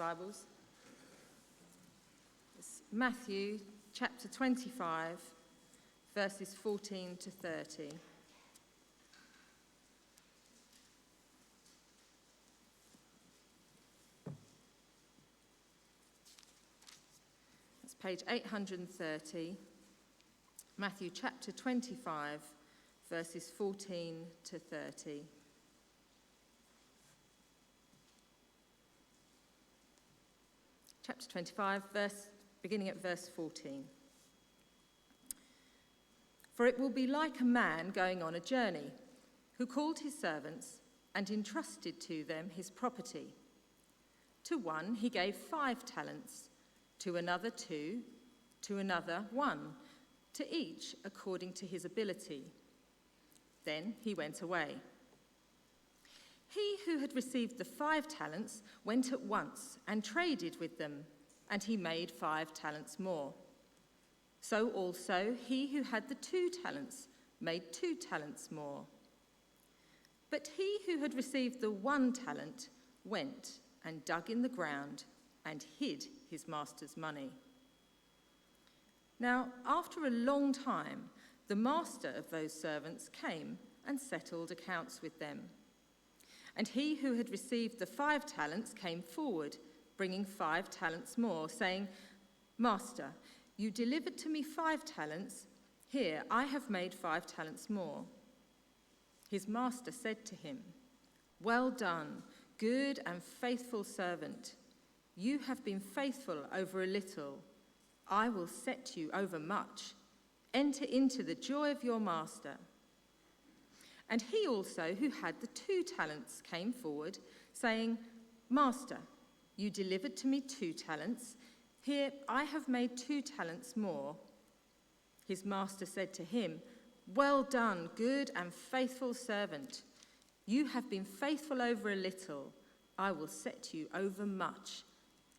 Bibles. It's Matthew chapter 25, verses 14 to 30. That's page 830, Matthew chapter 25, verses 14 to 30. Chapter 25, beginning at verse 14. For it will be like a man going on a journey, who called his servants and entrusted to them his property. To one he gave 5 talents, to another 2, to another 1, to each according to his ability. Then he went away. He who had received the 5 talents went at once and traded with them, and he made 5 talents more. So also he who had the 2 talents made 2 talents more. But he who had received the 1 talent went and dug in the ground and hid his master's money. Now, after a long time, the master of those servants came and settled accounts with them. And he who had received the 5 talents came forward, bringing 5 talents more, saying, Master, you delivered to me 5 talents. Here, I have made 5 talents more. His master said to him, Well done, good and faithful servant. You have been faithful over a little. I will set you over much. Enter into the joy of your master. And he also, who had the 2 talents, came forward, saying, Master, you delivered to me 2 talents. Here I have made 2 talents more. His master said to him, Well done, good and faithful servant. You have been faithful over a little. I will set you over much.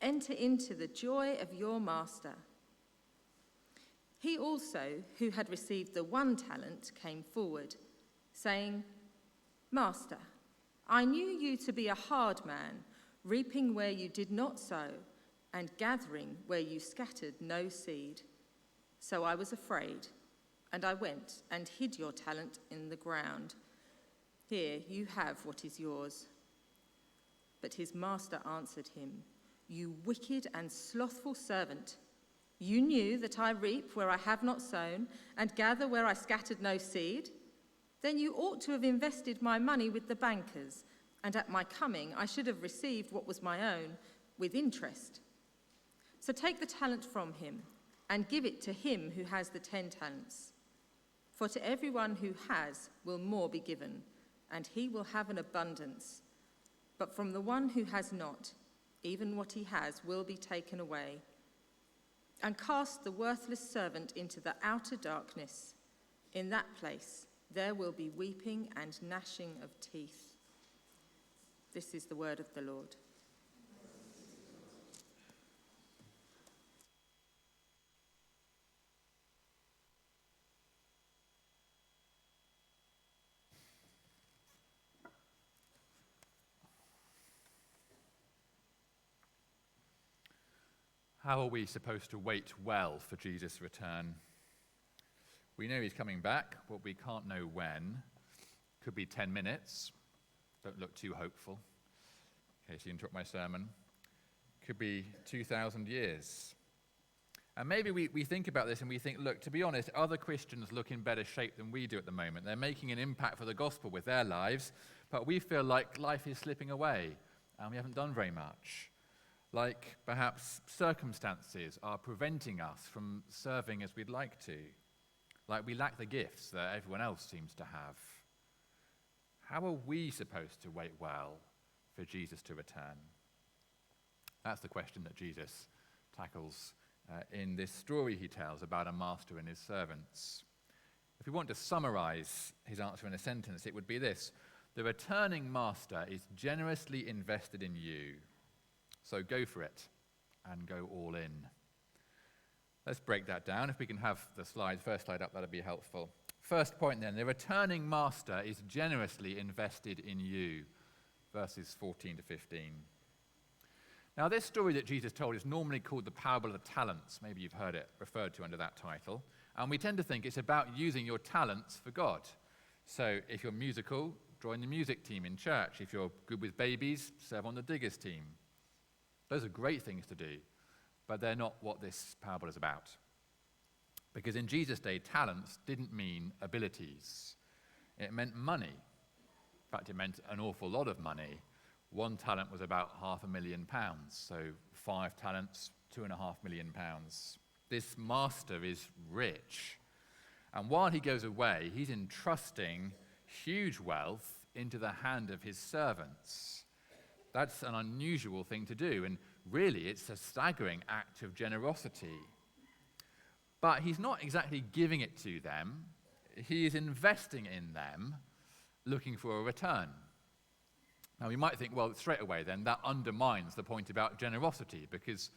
Enter into the joy of your master. He also, who had received the 1 talent, came forward, saying, Master, I knew you to be a hard man, reaping where you did not sow, and gathering where you scattered no seed. So I was afraid, and I went and hid your talent in the ground. Here you have what is yours. But his master answered him, You wicked and slothful servant. You knew that I reap where I have not sown, and gather where I scattered no seed? Then you ought to have invested my money with the bankers, and at my coming I should have received what was my own with interest. So take the talent from him and give it to him who has the 10 talents. For to everyone who has will more be given, and he will have an abundance. But from the one who has not, even what he has will be taken away. And cast the worthless servant into the outer darkness. In that place there will be weeping and gnashing of teeth. This is the word of the Lord. How are we supposed to wait well for Jesus' return? We know he's coming back, but we can't know when. Could be 10 minutes. Don't look too hopeful, in case you interrupt my sermon. Could be 2,000 years. And maybe we think about this and we think, look, to be honest, other Christians look in better shape than we do at the moment. They're making an impact for the gospel with their lives, but we feel like life is slipping away and we haven't done very much. Like perhaps circumstances are preventing us from serving as we'd like to. Like we lack the gifts that everyone else seems to have. How are we supposed to wait well for Jesus to return? That's the question that Jesus tackles in this story he tells about a master and his servants. If we want to summarize his answer in a sentence, it would be this: the returning master is generously invested in you. So go for it and go all in. Let's break that down. If we can have the first slide up, that'd be helpful. First point then, the returning master is generously invested in you. Verses 14 to 15. Now, this story that Jesus told is normally called the parable of the talents. Maybe you've heard it referred to under that title. And we tend to think it's about using your talents for God. So if you're musical, join the music team in church. If you're good with babies, serve on the diggers team. Those are great things to do, but they're not what this parable is about. Because in Jesus' day, talents didn't mean abilities. It meant money. In fact, it meant an awful lot of money. 1 talent was about £500,000, so 5 talents, £2.5 million. This master is rich. And while he goes away, he's entrusting huge wealth into the hand of his servants. That's an unusual thing to do, and really it's a staggering act of generosity. But he's not exactly giving it to them. He is investing in them, looking for a return. Now, we might think, well, straight away then, that undermines the point about generosity, because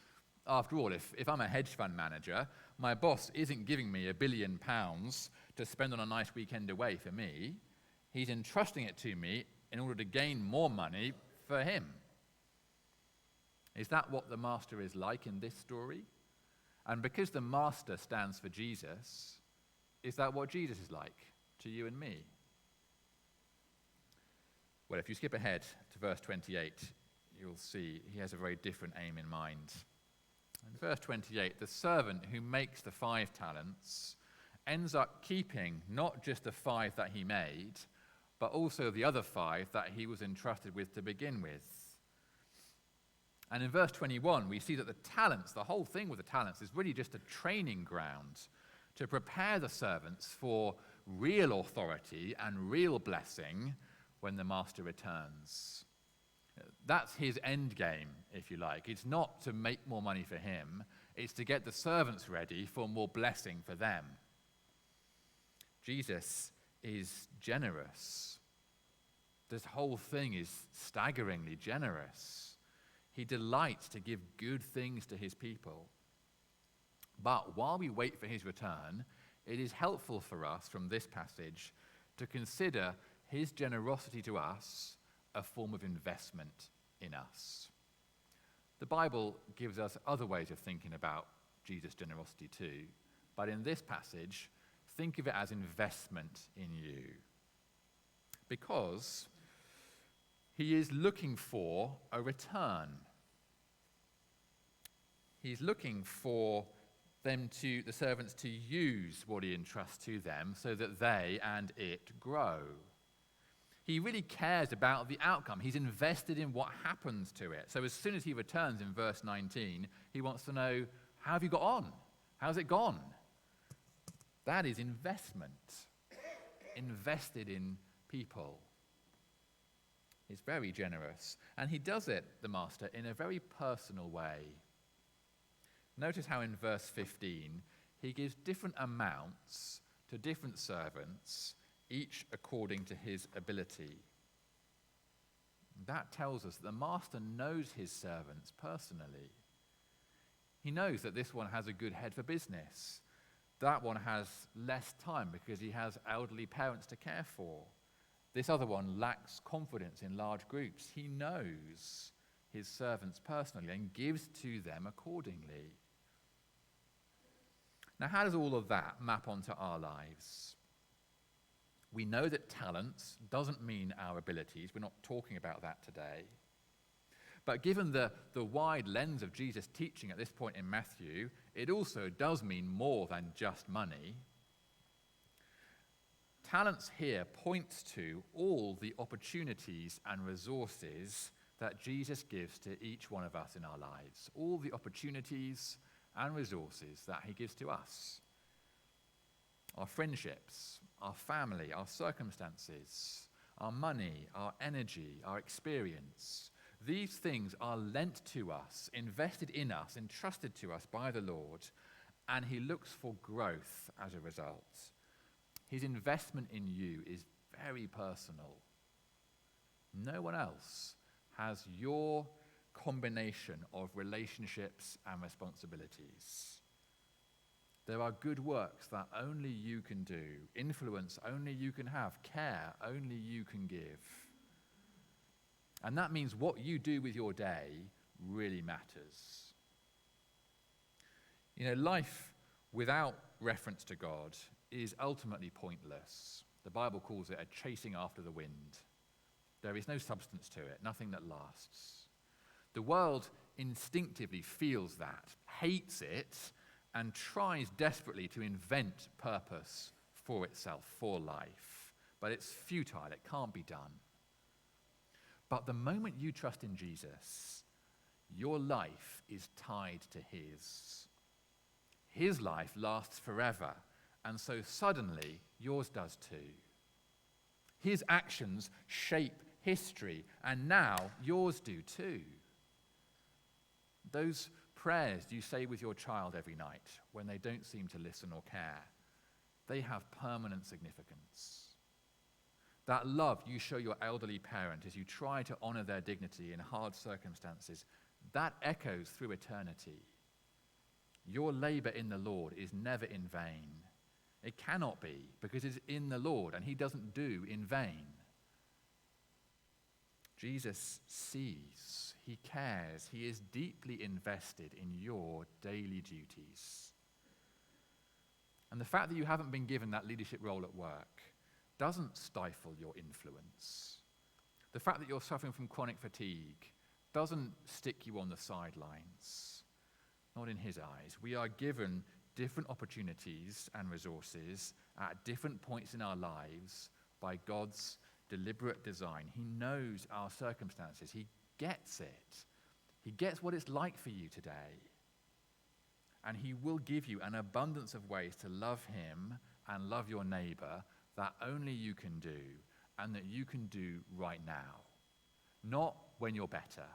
after all, if I'm a hedge fund manager, my boss isn't giving me £1 billion to spend on a nice weekend away for me. He's entrusting it to me in order to gain more money for him. Is that what the master is like in this story? And because the master stands for Jesus, is that what Jesus is like to you and me? Well, if you skip ahead to verse 28, you'll see he has a very different aim in mind. In verse 28, the servant who makes the 5 talents ends up keeping not just the 5 that he made, but also the other 5 that he was entrusted with to begin with. And in verse 21, we see that the talents, the whole thing with the talents, is really just a training ground to prepare the servants for real authority and real blessing when the master returns. That's his end game, if you like. It's not to make more money for him. It's to get the servants ready for more blessing for them. Jesus is generous. This whole thing is staggeringly generous. He delights to give good things to his people. But while we wait for his return, it is helpful for us from this passage to consider his generosity to us a form of investment in us. The Bible gives us other ways of thinking about Jesus' generosity too, but in this passage, think of it as investment in you. Because he is looking for a return. He's looking for the servants to use what he entrusts to them so that they and it grow. He really cares about the outcome. He's invested in what happens to it. So as soon as he returns in verse 19, he wants to know, how have you got on? How's it gone? That is investment. Invested in people. He's very generous. And he does it, the master, in a very personal way. Notice how in verse 15, he gives different amounts to different servants, each according to his ability. That tells us that the master knows his servants personally. He knows that this one has a good head for business. That one has less time because he has elderly parents to care for. This other one lacks confidence in large groups. He knows his servants personally and gives to them accordingly. Now, how does all of that map onto our lives? We know that talents doesn't mean our abilities. We're not talking about that today. But given the wide lens of Jesus' teaching at this point in Matthew, it also does mean more than just money. Talents here points to all the opportunities and resources that Jesus gives to each one of us in our lives. All the opportunities and resources that he gives to us. Our friendships, our family, our circumstances, our money, our energy, our experience. These things are lent to us, invested in us, entrusted to us by the Lord, and he looks for growth as a result. His investment in you is very personal. No one else has your combination of relationships and responsibilities. There are good works that only you can do, influence only you can have, care only you can give. And that means what you do with your day really matters. You know, life without reference to God is ultimately pointless. The Bible calls it a chasing after the wind. There is no substance to it, nothing that lasts. The world instinctively feels that, hates it, and tries desperately to invent purpose for itself, for life. But it's futile, it can't be done. But the moment you trust in Jesus, your life is tied to his. His life lasts forever, and so suddenly yours does too. His actions shape history, and now yours do too. Those prayers you say with your child every night when they don't seem to listen or care, they have permanent significance. That love you show your elderly parent as you try to honor their dignity in hard circumstances, that echoes through eternity. Your labor in the Lord is never in vain. It cannot be, because it's in the Lord, and he doesn't do in vain. Jesus sees, he cares, he is deeply invested in your daily duties. And the fact that you haven't been given that leadership role at work doesn't stifle your influence. The fact that you're suffering from chronic fatigue doesn't stick you on the sidelines. Not in his eyes. We are given different opportunities and resources at different points in our lives by God's deliberate design. He knows our circumstances. He gets it. He gets what it's like for you today. And he will give you an abundance of ways to love him and love your neighbor that only you can do and that you can do right now. Not when you're better.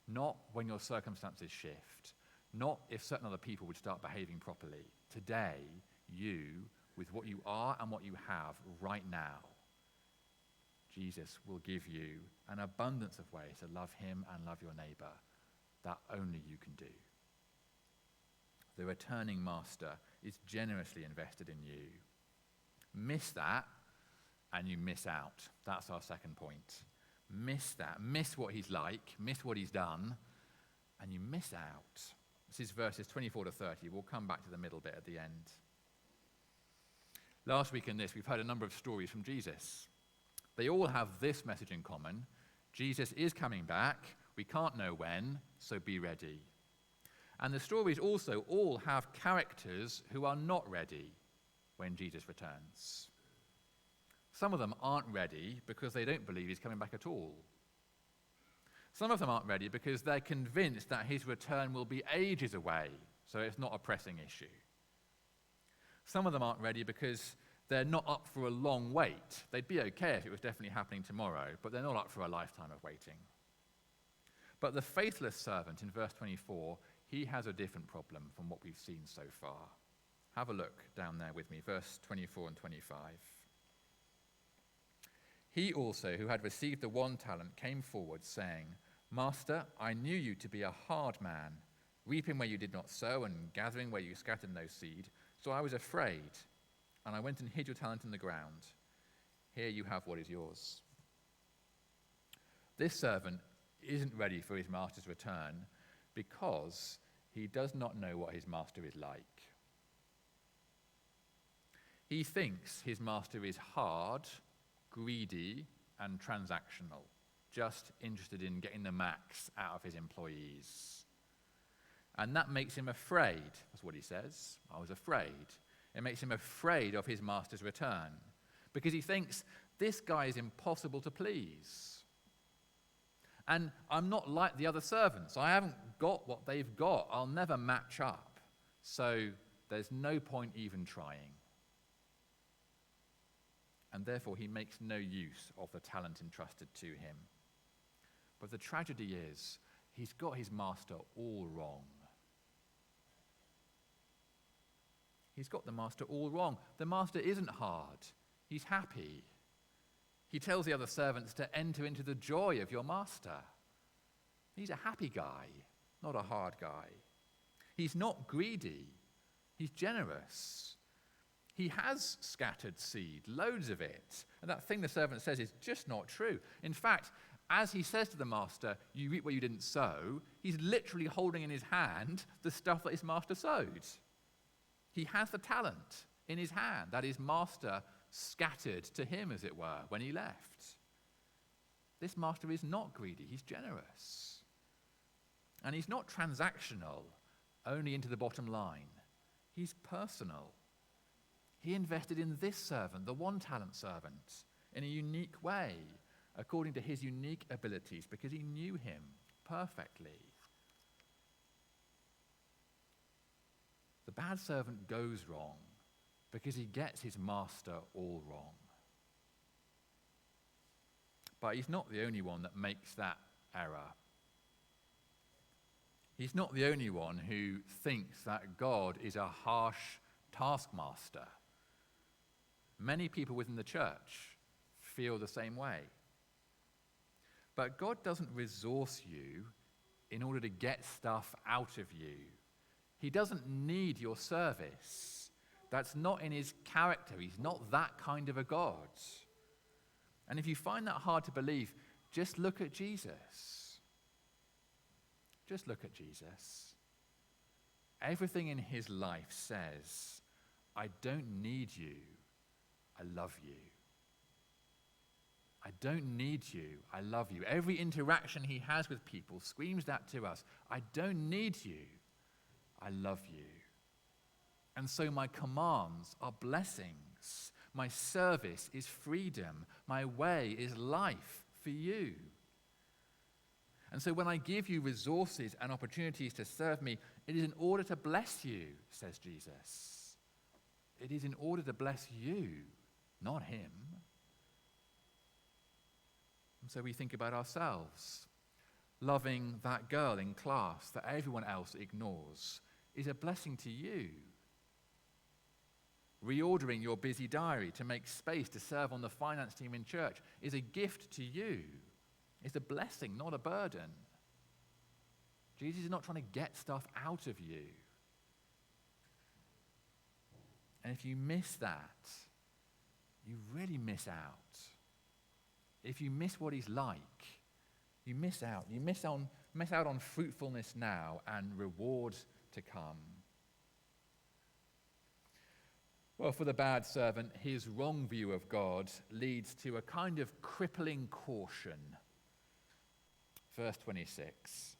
Not when your circumstances shift. Not if certain other people would start behaving properly. Today, you, with what you are and what you have right now, Jesus will give you an abundance of ways to love him and love your neighbor that only you can do. The returning master is generously invested in you. Miss that, and you miss out. That's our second point. Miss that. Miss what he's like. Miss what he's done, and you miss out. This is verses 24 to 30. We'll come back to the middle bit at the end. Last week in this, we've heard a number of stories from Jesus. They all have this message in common. Jesus is coming back. We can't know when, so be ready. And the stories also all have characters who are not ready when Jesus returns. Some of them aren't ready because they don't believe he's coming back at all. Some of them aren't ready because they're convinced that his return will be ages away, so it's not a pressing issue. Some of them aren't ready because they're not up for a long wait. They'd be okay if it was definitely happening tomorrow, but they're not up for a lifetime of waiting. But the faithless servant in verse 24, he has a different problem from what we've seen so far. Have a look down there with me, verse 24 and 25. He also, who had received the 1 talent, came forward, saying, Master, I knew you to be a hard man, reaping where you did not sow and gathering where you scattered no seed. So I was afraid, and I went and hid your talent in the ground. Here you have what is yours. This servant isn't ready for his master's return because he does not know what his master is like. He thinks his master is hard, greedy, and transactional, just interested in getting the max out of his employees. And that makes him afraid. That's what he says. I was afraid. It makes him afraid of his master's return because he thinks this guy is impossible to please. And I'm not like the other servants. I haven't got what they've got. I'll never match up. So there's no point even trying. And therefore he makes no use of the talent entrusted to him. But the tragedy is, he's got his master all wrong. He's got the master all wrong. The master isn't hard. He's happy. He tells the other servants to enter into the joy of your master. He's a happy guy, not a hard guy. He's not greedy. He's generous. He has scattered seed, loads of it. And that thing the servant says is just not true. In fact, as he says to the master, you reap where you didn't sow, he's literally holding in his hand the stuff that his master sowed. He has the talent in his hand that his master scattered to him, as it were, when he left. This master is not greedy, he's generous. And he's not transactional, only into the bottom line. He's personal. He invested in this servant, the one-talent servant, in a unique way, according to his unique abilities, because he knew him perfectly. The bad servant goes wrong because he gets his master all wrong. But he's not the only one that makes that error. He's not the only one who thinks that God is a harsh taskmaster. Many people within the church feel the same way. But God doesn't resource you in order to get stuff out of you. He doesn't need your service. That's not in his character. He's not that kind of a God. And if you find that hard to believe, just look at Jesus. Just look at Jesus. Everything in his life says, I don't need you, I love you. I don't need you, I love you. Every interaction he has with people screams that to us. I don't need you, I love you. And so my commands are blessings. My service is freedom. My way is life for you. And so when I give you resources and opportunities to serve me, it is in order to bless you, says Jesus. It is in order to bless you, not him. And so we think about ourselves. Loving that girl in class that everyone else ignores is a blessing to you. Reordering your busy diary to make space to serve on the finance team in church is a gift to you. It's a blessing, not a burden. Jesus is not trying to get stuff out of you. And if you miss that, you really miss out. If you miss what he's like, you miss out. You miss out on fruitfulness now and reward to come. Well, for the bad servant, his wrong view of God leads to a kind of crippling caution. Verse 26.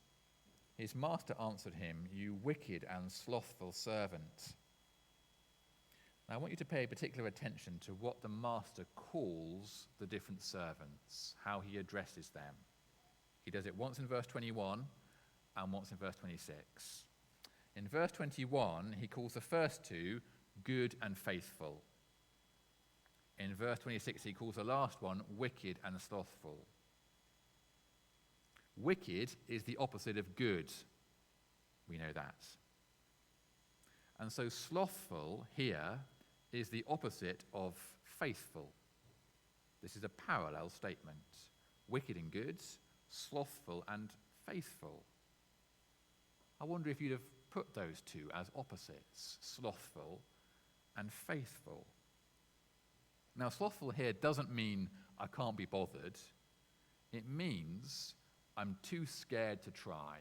His master answered him, "You wicked and slothful servant." Now, I want you to pay particular attention to what the master calls the different servants, how he addresses them. He does it once in verse 21 and once in verse 26. In verse 21, he calls the first two good and faithful. In verse 26, he calls the last one wicked and slothful. Wicked is the opposite of good. We know that. And so slothful here is the opposite of faithful. This is a parallel statement. Wicked and good, slothful and faithful. I wonder if you'd have put those two as opposites, slothful and faithful. Now, slothful here doesn't mean I can't be bothered. It means I'm too scared to try.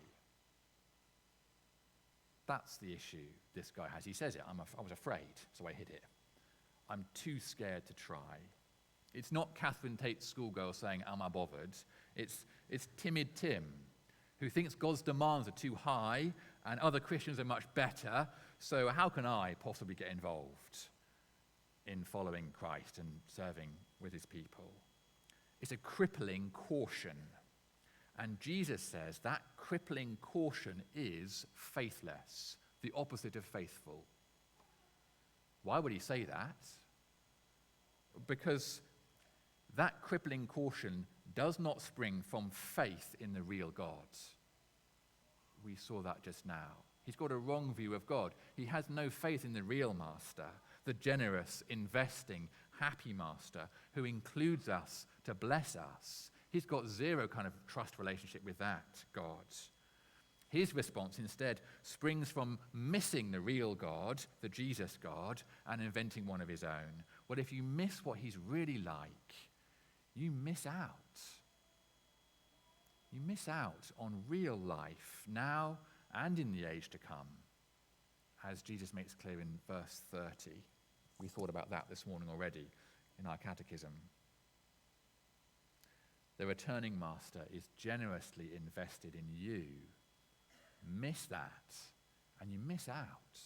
That's the issue this guy has. He says it, I was afraid, so I hid it. I'm too scared to try. It's not Catherine Tate's schoolgirl saying, am I bothered? It's timid Tim, who thinks God's demands are too high and other Christians are much better, so how can I possibly get involved in following Christ and serving with his people? It's a crippling caution. And Jesus says that crippling caution is faithless, the opposite of faithful. Why would he say that? Because that crippling caution does not spring from faith in the real God. We saw that just now. He's got a wrong view of God. He has no faith in the real master, the generous, investing, happy master who includes us to bless us. He's got zero kind of trust relationship with that God. His response instead springs from missing the real God, the Jesus God, and inventing one of his own. Well, if you miss what he's really like, you miss out. you miss out on real life now and in the age to come, as Jesus makes clear in verse 30. We thought about that this morning already in our catechism. The returning master is generously invested in you. Miss that, and you miss out.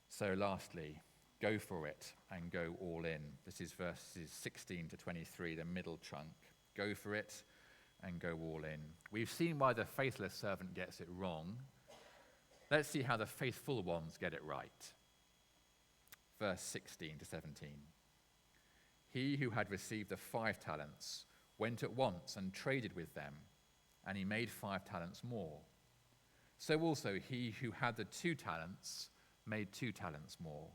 So lastly, go for it and go all in. This is verses 16 to 23, the middle chunk. Go for it and go all in. We've seen why the faithless servant gets it wrong. Let's see how the faithful ones get it right. Verse 16 to 17. He who had received the 5 talents went at once and traded with them, and he made 5 talents more. So also he who had the 2 talents made 2 talents more.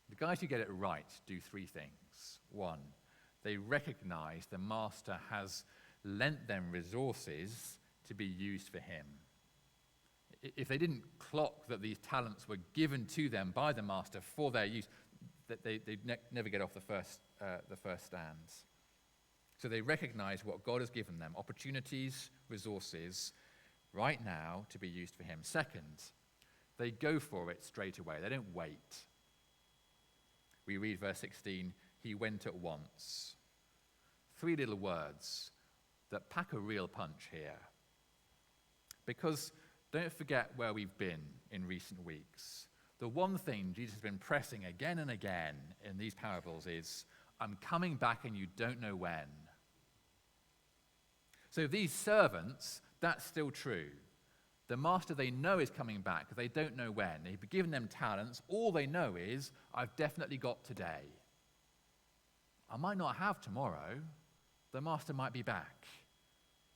The guys who get it right do 3 things. 1, they recognize the master has lent them resources to be used for him. If they didn't clock that these talents were given to them by the master for their use, they'd never get off the first stands. So they recognize what God has given them, opportunities, resources, right now to be used for him. Second, they go for it straight away. They don't wait. We read verse 16, he went at once. 3 little words that pack a real punch here. Because don't forget where we've been in recent weeks. The one thing Jesus has been pressing again and again in these parables is, I'm coming back and you don't know when. So these servants, that's still true. The master they know is coming back, they don't know when. They've given them talents. All they know is, I've definitely got today. I might not have tomorrow. The master might be back.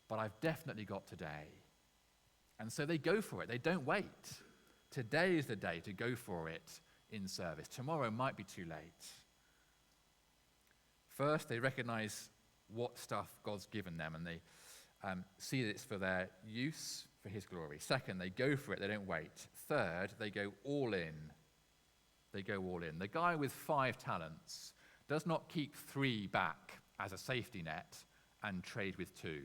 But I've definitely got today. And so they go for it. They don't wait. Today is the day to go for it in service. Tomorrow might be too late. First, they recognize what stuff God's given them, and they see that it's for their use, for his glory. Second, they go for it. They don't wait. Third, they go all in. They go all in. The guy with 5 talents does not keep 3 back as a safety net and trade with 2.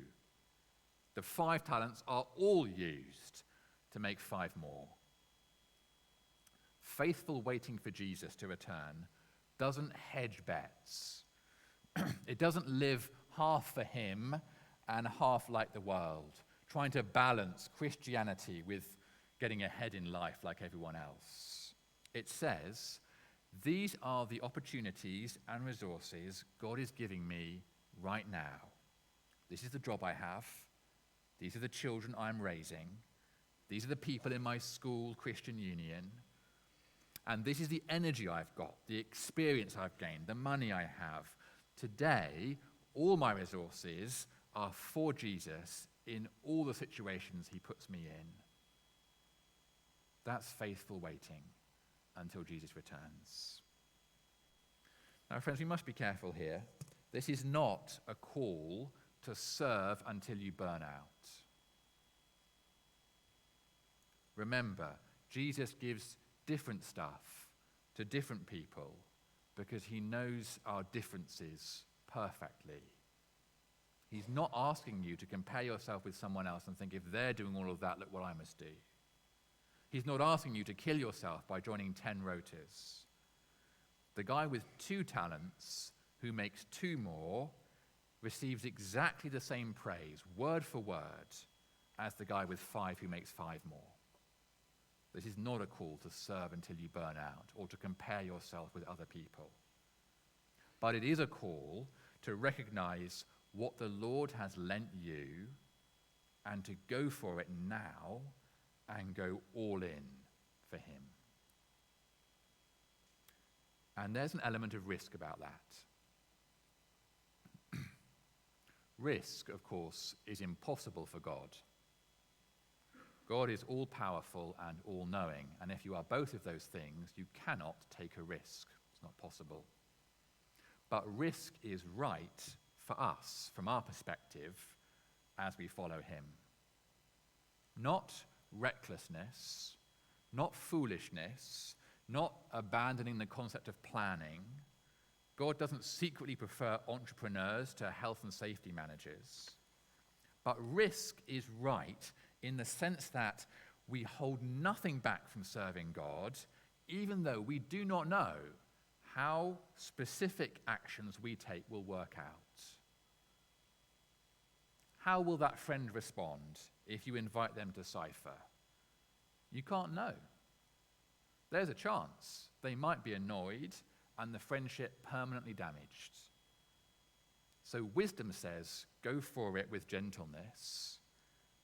The 5 talents are all used to make 5 more. Faithful waiting for Jesus to return doesn't hedge bets. It doesn't live half for him and half like the world, trying to balance Christianity with getting ahead in life like everyone else. It says, these are the opportunities and resources God is giving me right now. This is the job I have. These are the children I'm raising. These are the people in my school Christian union. And this is the energy I've got, the experience I've gained, the money I have. Today, all my resources are for Jesus in all the situations he puts me in. That's faithful waiting until Jesus returns. Now, friends, we must be careful here. This is not a call to serve until you burn out. Remember, Jesus gives different stuff to different people because he knows our differences perfectly. He's not asking you to compare yourself with someone else and think, if they're doing all of that, look what I must do. He's not asking you to kill yourself by joining 10 rotas. The guy with 2 talents who makes 2 more receives exactly the same praise, word for word, as the guy with 5 who makes 5 more. This is not a call to serve until you burn out or to compare yourself with other people. But it is a call to recognize what the Lord has lent you and to go for it now and go all in for him. And there's an element of risk about that. Risk, of course, is impossible for God. God is all-powerful and all-knowing, and if you are both of those things, you cannot take a risk. It's not possible. But risk is right for us, from our perspective, as we follow him. Not recklessness, not foolishness, not abandoning the concept of planning, God doesn't secretly prefer entrepreneurs to health and safety managers. But risk is right in the sense that we hold nothing back from serving God, even though we do not know how specific actions we take will work out. How will that friend respond if you invite them to Cypher? You can't know. There's a chance they might be annoyed and the friendship permanently damaged. So wisdom says, go for it with gentleness,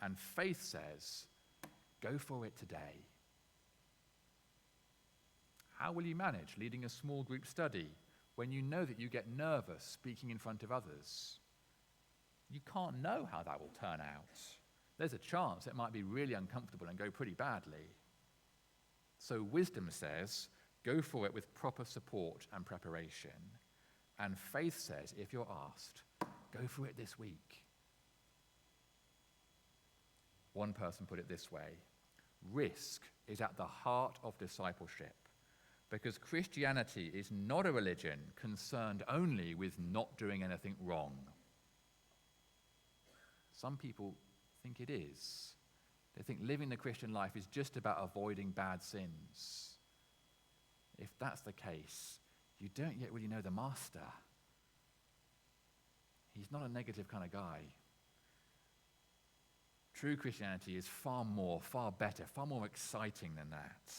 and faith says, go for it today. How will you manage leading a small group study when you know that you get nervous speaking in front of others? You can't know how that will turn out. There's a chance it might be really uncomfortable and go pretty badly. So wisdom says, go for it with proper support and preparation. And faith says, if you're asked, go for it this week. One person put it this way: risk is at the heart of discipleship, because Christianity is not a religion concerned only with not doing anything wrong. Some people think it is. They think living the Christian life is just about avoiding bad sins. If that's the case, you don't yet really know the master. He's not a negative kind of guy. True Christianity is far more, far better, far more exciting than that.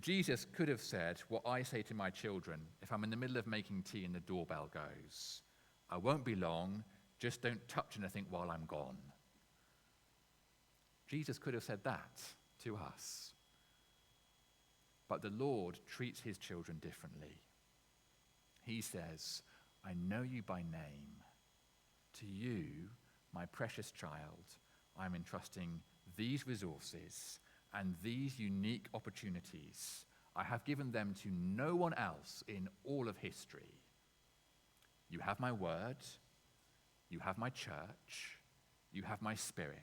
Jesus could have said what I say to my children if I'm in the middle of making tea and the doorbell goes. I won't be long, just don't touch anything while I'm gone. Jesus could have said that to us. But the Lord treats his children differently. He says, I know you by name. To you, my precious child, I'm entrusting these resources and these unique opportunities. I have given them to no one else in all of history. You have my word, you have my church, you have my spirit.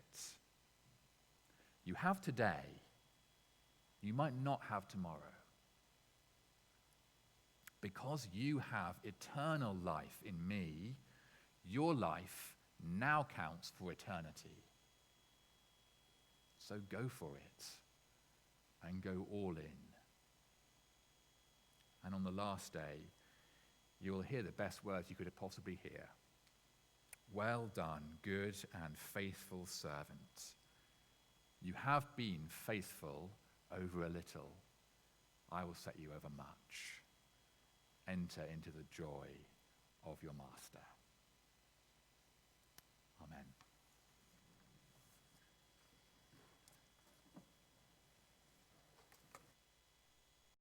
You have today, you might not have tomorrow. Because you have eternal life in me, your life now counts for eternity. So go for it and go all in. And on the last day, you will hear the best words you could have possibly hear. Well done, good and faithful servant. You have been faithful over a little. I will set you over much. Enter into the joy of your master. Amen.